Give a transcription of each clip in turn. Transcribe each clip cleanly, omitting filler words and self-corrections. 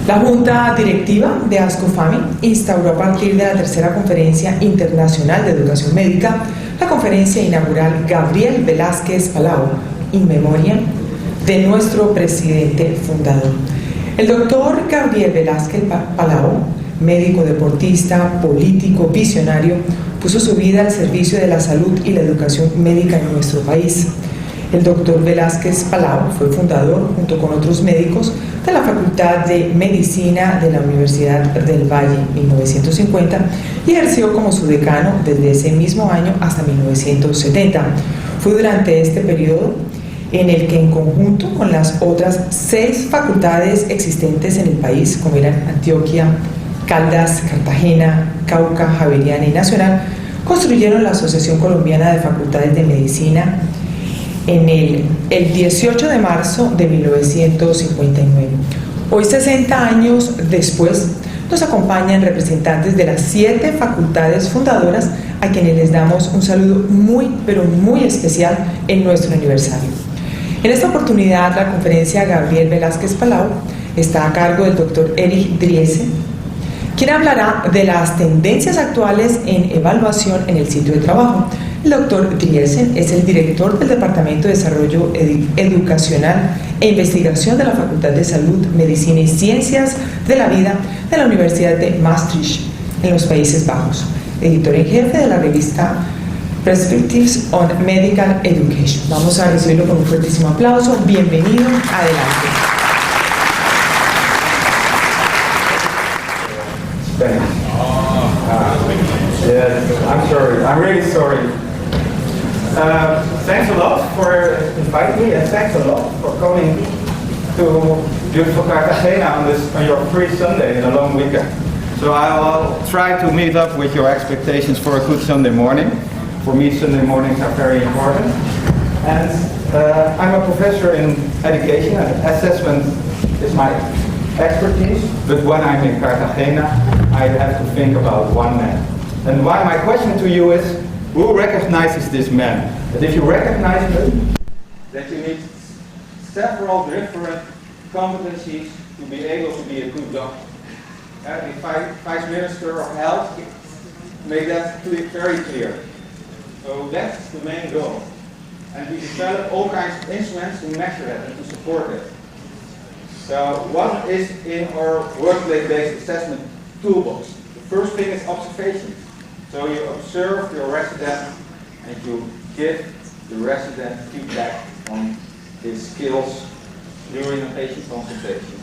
La Junta Directiva de Ascofame instauró a partir de la tercera Conferencia Internacional de Educación Médica la Conferencia Inaugural Gabriel, Velásquez, Palau, in memoria de nuestro presidente fundador. El doctor Gabriel Velásquez Palau, médico, deportista, político, visionario, puso su vida al servicio de la salud y la educación médica en nuestro país. El doctor Velásquez Palau fue fundador, junto con otros médicos, de la Facultad de Medicina de la Universidad del Valle en 1950 y ejerció como su decano desde ese mismo año hasta 1970. Fue durante este periodo en el que, en conjunto con las otras 6 facultades existentes en el país, como eran Antioquia, Caldas, Cartagena, Cauca, Javeriana y Nacional, construyeron la Asociación Colombiana de Facultades de Medicina en el 18 de marzo de 1959. Hoy, 60 años después, nos acompañan representantes de las 7 facultades fundadoras, a quienes les damos un saludo muy, pero muy especial en nuestro aniversario. En esta oportunidad, la conferencia Gabriel Velásquez Palau está a cargo del doctor Erik Driessen, quien hablará de las tendencias actuales en evaluación en el sitio de trabajo. El doctor Driessen es el director del Departamento de Desarrollo Educacional e Investigación de la Facultad de Salud, Medicina y Ciencias de la Vida de la Universidad de Maastricht, en los Países Bajos, editor en jefe de la revista Perspectives on Medical Education. Vamos a recibirlo con un fuertísimo aplauso. Bienvenido, adelante. Yeah, I'm sorry. I'm really sorry. Thanks a lot for inviting me, and thanks a lot for coming to beautiful Cartagena on your free Sunday in a long weekend. So I'll try to meet up with your expectations for a good Sunday morning. For me, Sunday mornings are very important. And I'm a professor in education, and assessment is my expertise. But when I'm in Cartagena, I have to think about one man. And why my question to you is, who recognizes this man? That if you recognize him, that you need several different competencies to be able to be a good doctor. The Vice Minister of Health made that very clear. So that's the main goal. And we develop all kinds of instruments to measure that and to support it. So what is in our workplace-based assessment toolbox? The first thing is observation. So you observe your resident and you give the resident feedback on his skills during a patient consultation.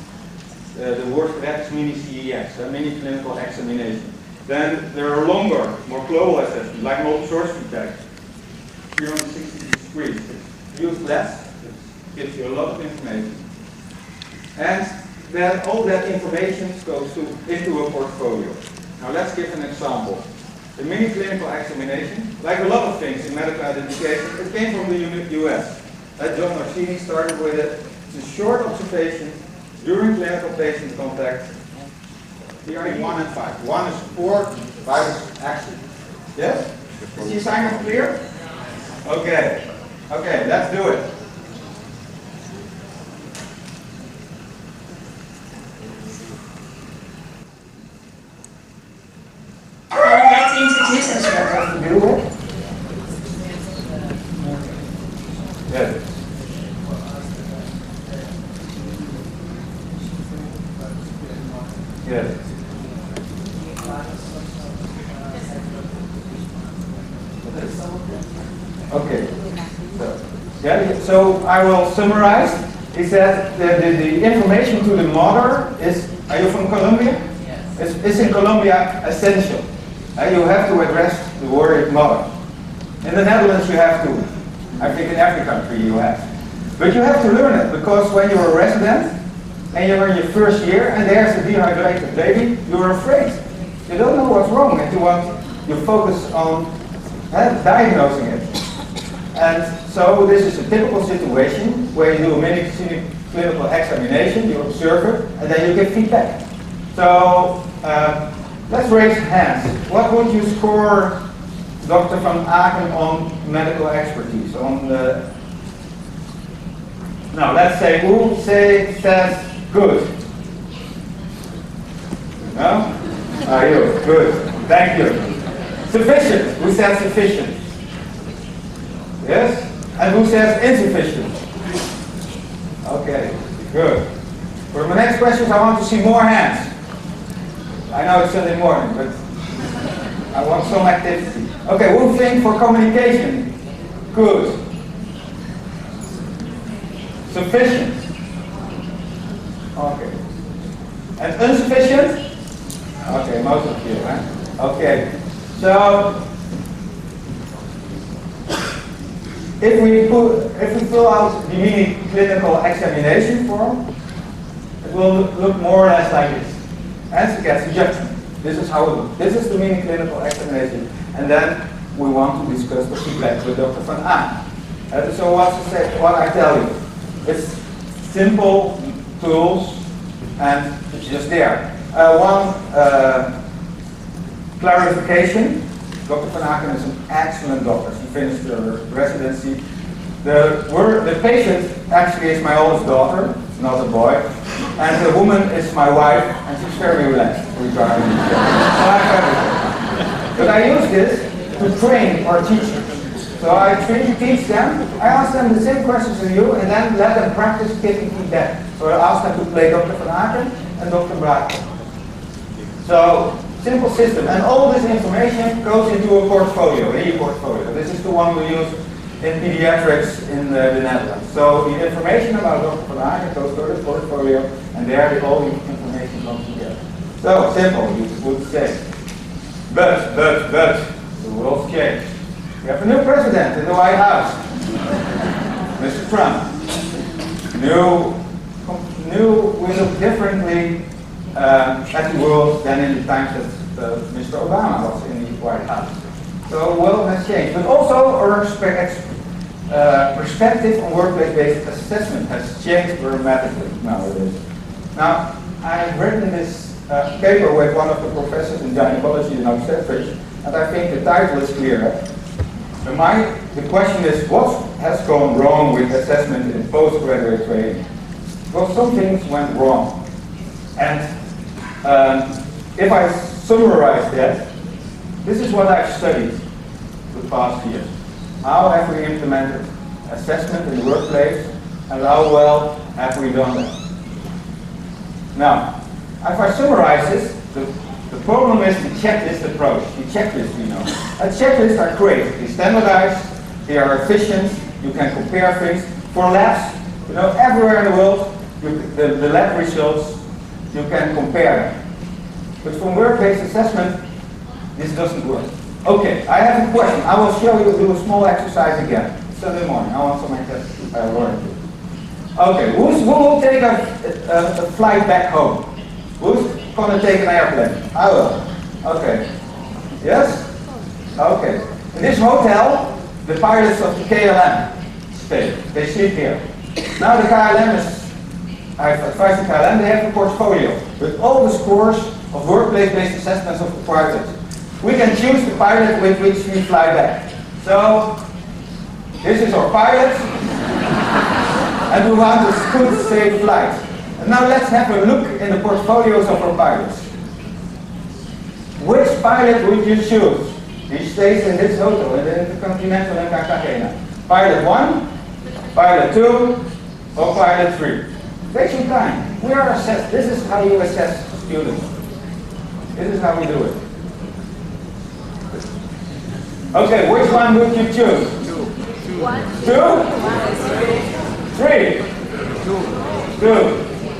The word for that is mini-CEX, a mini clinical examination. Then there are longer, more global assessments, like multiple source feedback, 360 degrees. It's used less, it gives you a lot of information. And then all that information goes into a portfolio. Now let's give an example. The mini clinical examination, like a lot of things in medical education, it came from the US. John Orsini started with it. It's a short observation during clinical patient contact. Here are 1 and 5. 1 is support, 5 is action. Yes? Is the assignment clear? Okay. Okay, let's do it. Yes. Yes. Okay. So I will summarize. He said the information to the mother is, are you from Colombia? Yes. It's in Colombia essential. You have to address the word mother. In the Netherlands you have to. I think in every country you have. But you have to learn it, because when you're a resident and you're in your first year and there's a dehydrated baby, you're afraid. You don't know what's wrong and you focus on diagnosing it. And so this is a typical situation where you do a mini clinical examination, you observe it, and then you give feedback. So let's raise hands. What would you score Dr. van Aken on medical expertise? Now let's say who says good. No? Are you? Good. Thank you. Sufficient. Who says sufficient? Yes? And who says insufficient? Okay, good. For my next questions, I want to see more hands. I know it's Sunday morning, but I want some activity. Okay, who think for communication? Good. Sufficient. Okay. And insufficient? Okay, most of you, huh? Okay. So if we fill out the mini clinical examination form, it will look more or less like this. Answer gets rejected. This is how it looks. This is the mini clinical examination. And then we want to discuss the feedback with Dr. Van Aan. So what I tell you? It's simple tools and it's just there. One clarification. Dr. Van Aken is an excellent doctor. She finished her residency. The patient actually is my oldest daughter, not a boy, and the woman is my wife, and she's very relaxed regarding this. So I have everything. But I use this to train our teachers. So I teach them, I ask them the same questions as you, and then let them practice giving feedback. So I ask them to play Dr. Van Aken and Dr. Brakel. So, simple system, and all this information goes into a portfolio, in your portfolio. This is the one we use in pediatrics in the Netherlands. So the information about Dr. Van Aken goes to the portfolio, and there all the information comes together. So, simple, you would say. But, the world's changed. We have a new president in the White House, Mr. Trump. We look differently at the world than in the times that Mr. Obama was in the White House. So the world has changed. But also our perspective on workplace-based assessment has changed dramatically nowadays. Now, I've written this paper with one of the professors in gynecology and obstetrics, and I think the title is clear. The question is, what has gone wrong with assessment in postgraduate training? Well, some things went wrong. And if I summarize that, this is what I've studied the past years. How have we implemented assessment in the workplace, and how well have we done that? Now, if I summarize this, the problem is the checklist approach. The checklist, you know. Checklists are great. They standardize, they are efficient, you can compare things. For labs, you know, everywhere in the world, the lab results, you can compare them. But from work-based assessment, this doesn't work. Okay, I have a question. I will show you, do a small exercise again. Sunday morning, I want some activity. I learned it. Okay, who will take a flight back home? Who's going to take an airplane? I will. Okay. Yes? Okay. In this hotel, the pilots of the KLM stay. They sleep here. Now the KLM is, I've advised the KLM, they have a portfolio with all the scores of workplace-based assessments of the pilots. We can choose the pilot with which we fly back. So, this is our pilot, and we want a good, safe flight. And now let's have a look in the portfolios of our pilots. Which pilot would you choose? He stays in this hotel, in the Intercontinental in Cartagena. Pilot 1, Pilot 2, or Pilot 3? Take some time. We are assessed. This is how you assess students. This is how we do it. Okay, which one would you choose? 2. 2? 3? 2.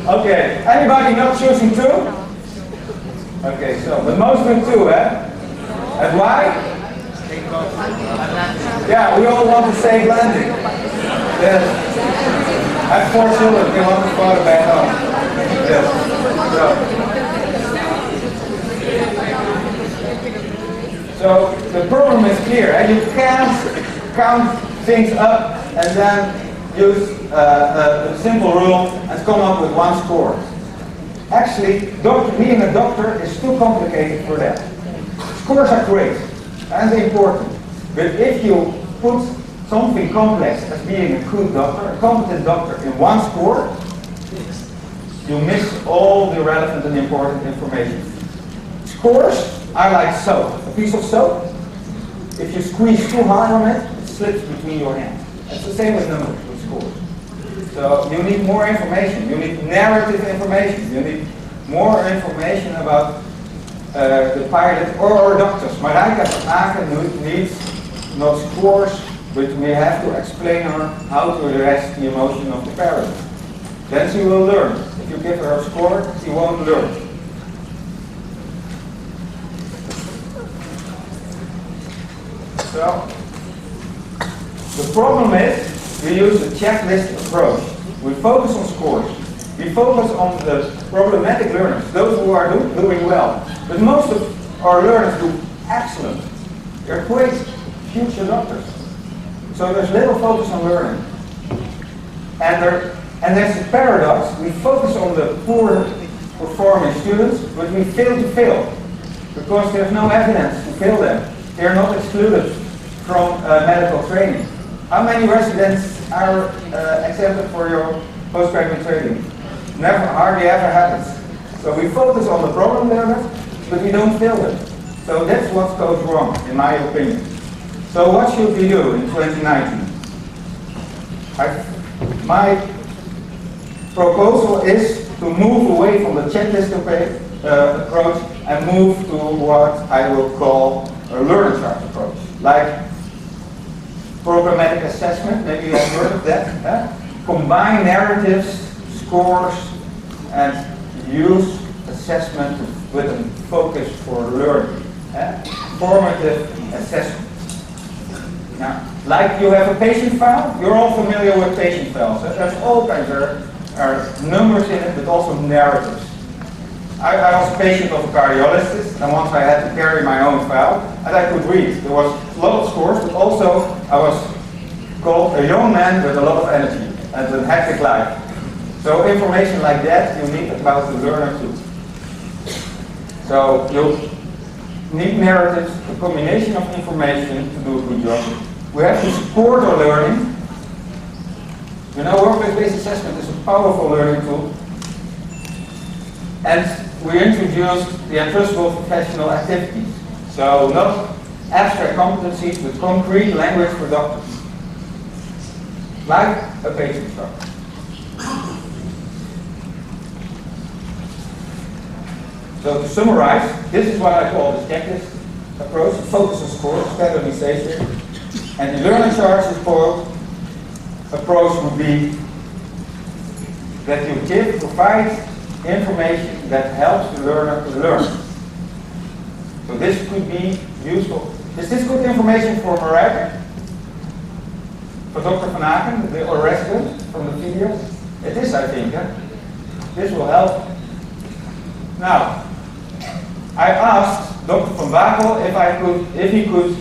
Okay, anybody not choosing 2? Okay, so, but most with 2, eh? And why? Yeah, we all want to save landing. Yes. I have 4 children, they want to fly back home. Yes. So the problem is clear, and you can't count things up and then use a simple rule and come up with one score. Actually, being a doctor is too complicated for that. Scores are great and important, but if you put something complex as being a good doctor, a competent doctor, in one score, you miss all the relevant and important information. Scores are like soap. A piece of soap, if you squeeze too hard on it, it slips between your hands. It's the same with numbers, with scores. So you need more information. You need narrative information. You need more information about the pilot or doctors. Marijke van Aken needs not scores, but we have to explain her how to arrest the emotion of the parent. Then she will learn. If you give her a score, she won't learn. So, the problem is we use a checklist approach. We focus on scores. We focus on the problematic learners, those who are doing well. But most of our learners do excellent. They're great future doctors. So there's little focus on learning. And there's a paradox. We focus on the poor performing students, but we fail to fail. Because there's no evidence to fail them. They're not excluded from medical training. How many residents are exempted for your postgraduate training? Never, hardly ever happens. So we focus on the problem learners, but we don't fail them. So that's what goes wrong, in my opinion. So what should we do in 2019? My proposal is to move away from the checklist approach and move to what I will call a learner chart approach. Like programmatic assessment, maybe you have heard of that. Combine narratives, scores, and use assessment with a focus for learning. Formative assessment. Now, like you have a patient file, you're all familiar with patient files. There's all kinds, there are numbers in it, but also narratives. I was a patient of a cardiologist, and once I had to carry my own file, and I could read. There was a lot of scores, but also I was called a young man with a lot of energy and a hectic life. So information like that you need about the learner too. So you need narratives, a combination of information to do a good job. We have to support our learning. You know, workplace-based assessment is a powerful learning tool. And we introduced the entrustable professional activities. So not abstract competencies, but concrete language for doctors. Like a patient doctor. So to summarize, this is what I call the checklist approach. Focus on scores, standardization. And the learning charts approach would be that you provide information that helps the learner to learn. So this could be useful. Is this good information for Marijke? For Dr. Van Aken, the resident from the video? It is, I think. This will help. Now, I asked Dr. Van Bakel if he could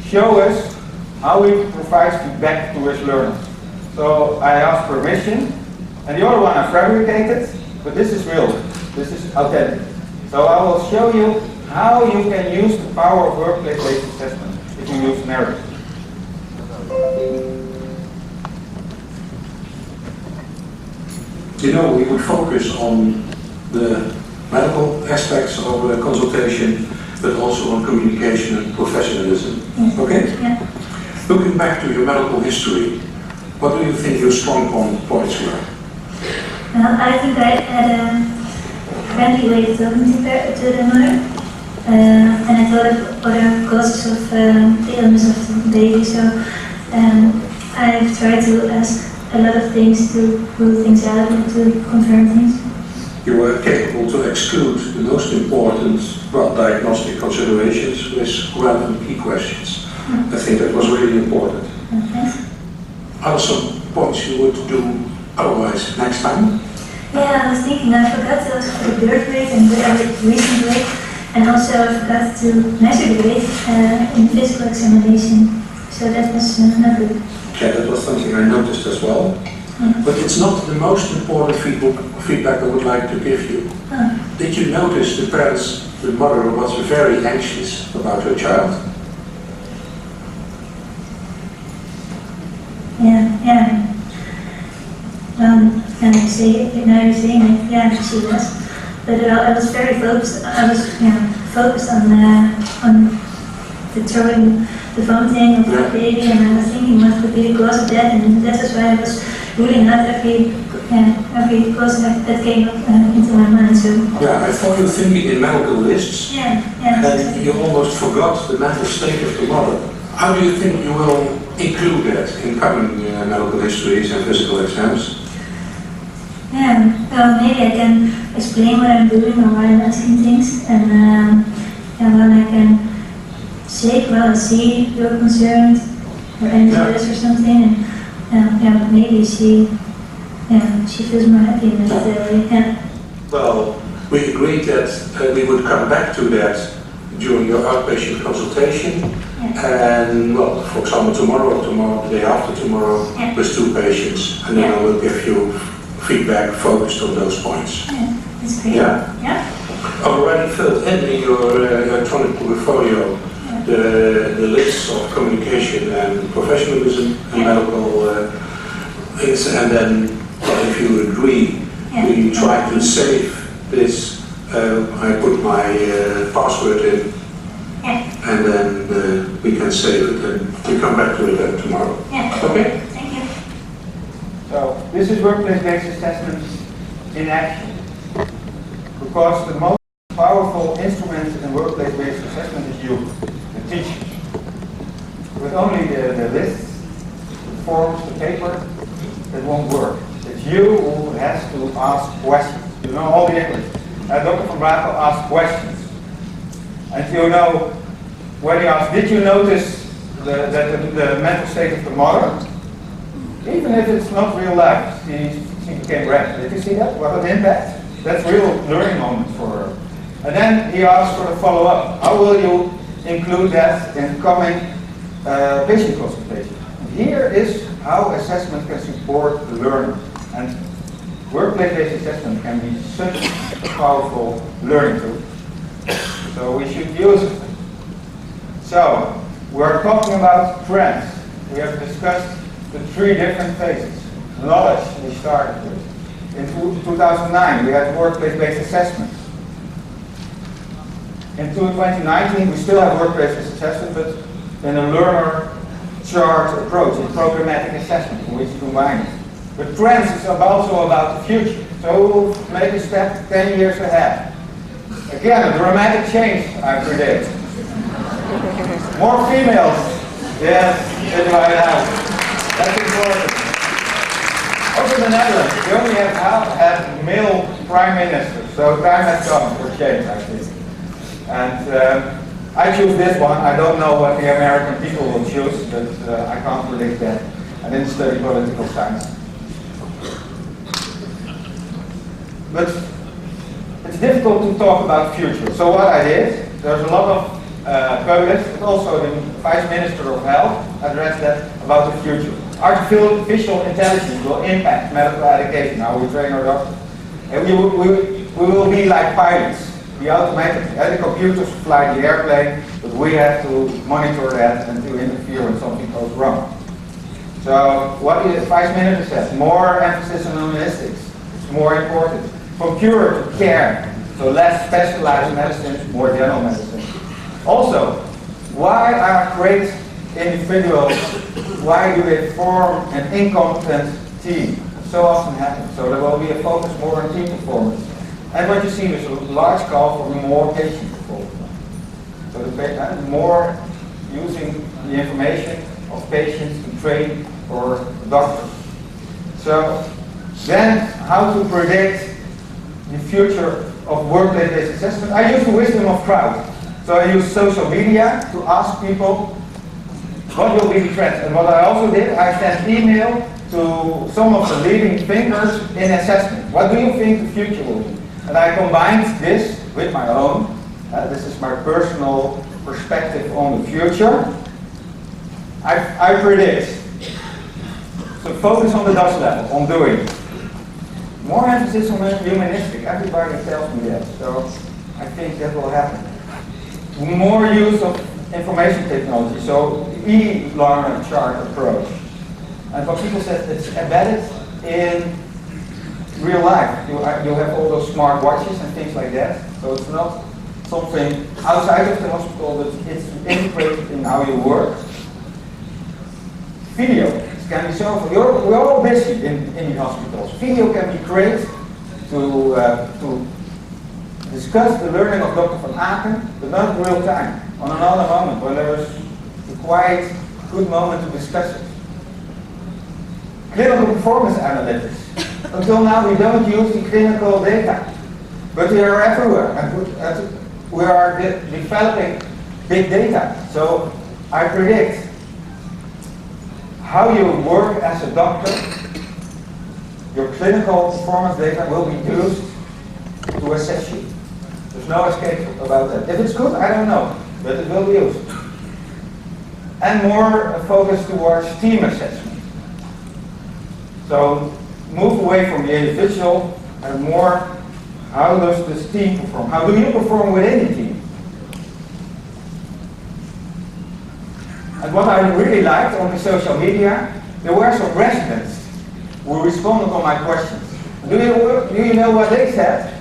show us how he provides feedback to his learners. So I asked permission, and the other one I fabricated, but this is real. This is authentic. So I will show you how you can use the power of workplace-based assessment if you use narrative. You know, we would focus on the medical aspects of the consultation, but also on communication and professionalism. Yes. Okay? Yeah. Looking back to your medical history, what do you think your strong points were? Well, I think I had a friendly way of talking to the mother, and I thought of other causes of the illness of the baby, so I've tried to ask a lot of things to rule things out and to confirm things. You were capable to exclude the most important, diagnostic considerations with random key questions. I think that was really important. Thanks. Are there some points you would do otherwise next time? Yeah, I was thinking, I forgot to ask for the birth rate and the recent rate, and also I forgot to measure the weight in physical examination, so that was not good. Yeah, that was something I noticed as well. But it's not the most important feedback I would like to give you. Did you notice the mother was very anxious about her child? Yeah. Now you're saying it, yeah, she was. But I was very focused. I was focused on the throwing the vomiting of the baby, and I was thinking what could be the cause of that, and that is why I was ruling out every cause that came up into my mind. So yeah, I thought you were thinking in medical lists, yeah, and you almost forgot the mental state of the mother. How do you think you will include that in coming medical histories and physical exams? Yeah, well, maybe I can explain what I'm doing or why I'm asking things, and when I can say, well, I see you're concerned or anxious or something, and maybe she feels more happy in that way. Yeah. Well, we agreed that we would come back to that during your outpatient consultation, and well, for example, tomorrow, the day after tomorrow, with 2 patients, and then I will give you feedback focused on those points. Yeah, that's great. Yeah? Already filled in your electronic portfolio the list of communication and professionalism and medical things, and then well, if you agree, we try to save this. I put my password in, and then we can save it, and we come back to it then tomorrow. Okay? Thank you. So this is workplace-based assessment in action. Because the most powerful instrument in workplace-based assessment is you, the teacher. With only the lists, the forms, the paper, it won't work. It's you who has to ask questions. You know all the English. Dr. van Brakel asked questions. And you know, when he asked, did you notice the mental state of the mother? Even if it's not real life, she became red. Did you see that? What an impact. That's real learning moment for her. And then he asked for the follow-up. How will you include that in coming patient consultation? And here is how assessment can support the learner. And workplace-based assessment can be such a powerful learning tool. So we should use it. So, we're talking about trends. We have discussed the 3 different phases. Knowledge we started with. In 2009 we had workplace-based assessment. In 2019 we still have workplace-based assessment, but in a learner chart approach, in programmatic assessment, in which you combine it. But trends is also about the future. So we'll make a step 10 years ahead. Again, a dramatic change, I predict. More females, yes, in the White House. That's important. Also the Netherlands, we only have male prime ministers, so time has come for change, I think. And I choose this one. I don't know what the American people will choose, but I can't predict that. I didn't study political science. But it's difficult to talk about future. So what I did, there's a lot of published, but also the Vice Minister of Health addressed that about the future. Artificial intelligence will impact medical education, how we train our doctors. And we will be like pilots. We automatically, the computers fly the airplane, but we have to monitor that and to interfere when something goes wrong. So what the Vice Minister says, more emphasis on humanistics. It's more important. From cure to care, so less specialized medicine, more general medicine. Also, why are great individuals, why do they form an incompetent team? So often happens. So there will be a focus more on team performance. And what you see is a large call for more patient performance. So the more using the information of patients to train for doctors. So then how to predict the future of workplace-based assessment? I use the wisdom of crowd. So I use social media to ask people what will be the trends. And what I also did, I sent email to some of the leading thinkers in assessment. What do you think the future will be? And I combined this with my own. This is my personal perspective on the future. I predict. So focus on the Dutch level, on doing. More emphasis on humanistic. Everybody tells me that. So I think that will happen. More use of information technology. So e-learner chart approach. And what people said, it's embedded in real life. You have all those smart watches and things like that. So it's not something outside of the hospital, but it's integrated in how you work. Video can be so. We're all busy in the hospitals. Video can be great to discuss the learning of Dr. van Aken, but not in real time, on another moment when there is a quite good moment to discuss it. Clinical performance analytics. Until now we don't use the clinical data, but they are everywhere, and we are developing big data. So I predict how you work as a doctor, your clinical performance data will be used to assess you. There's no escape about that. If it's good, I don't know, but it will be used. And more focus towards team assessment. So move away from the individual and more, how does this team perform? How do you perform within the team? And what I really liked on the social media, there were some residents who responded on my questions. Do you know what they said?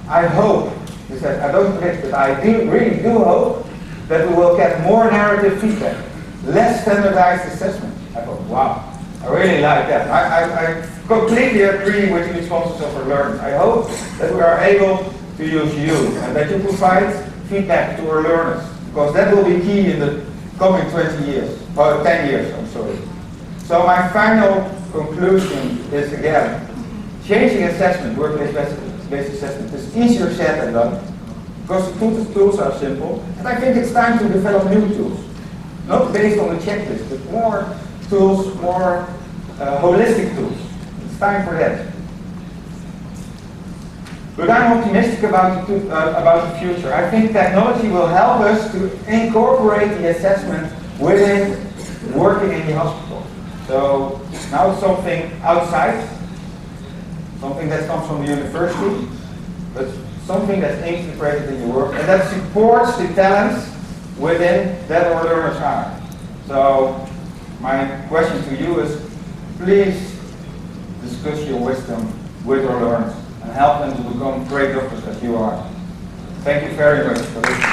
I hope, they said, I don't predict, but I really do hope that we will get more narrative feedback, less standardized assessment. I thought, wow, I really like that. I completely agree with the responses of our learners. I hope that we are able to use you and that you provide feedback to our learners, because that will be key in the coming 20 years, or 10 years, I'm sorry. So my final conclusion is, again, changing assessment, workplace-based assessment, is easier said than done, because the tools are simple, and I think it's time to develop new tools. Not based on the checklist, but more tools, more holistic tools. It's time for that. But I'm optimistic about the future. I think technology will help us to incorporate the assessment within working in the hospital. So now it's something outside, something that comes from the university, but something that's integrated in your work and that supports the talents within that our learners are. So my question to you is, please discuss your wisdom with our learners and help them to become great doctors as you are. Thank you very much for listening.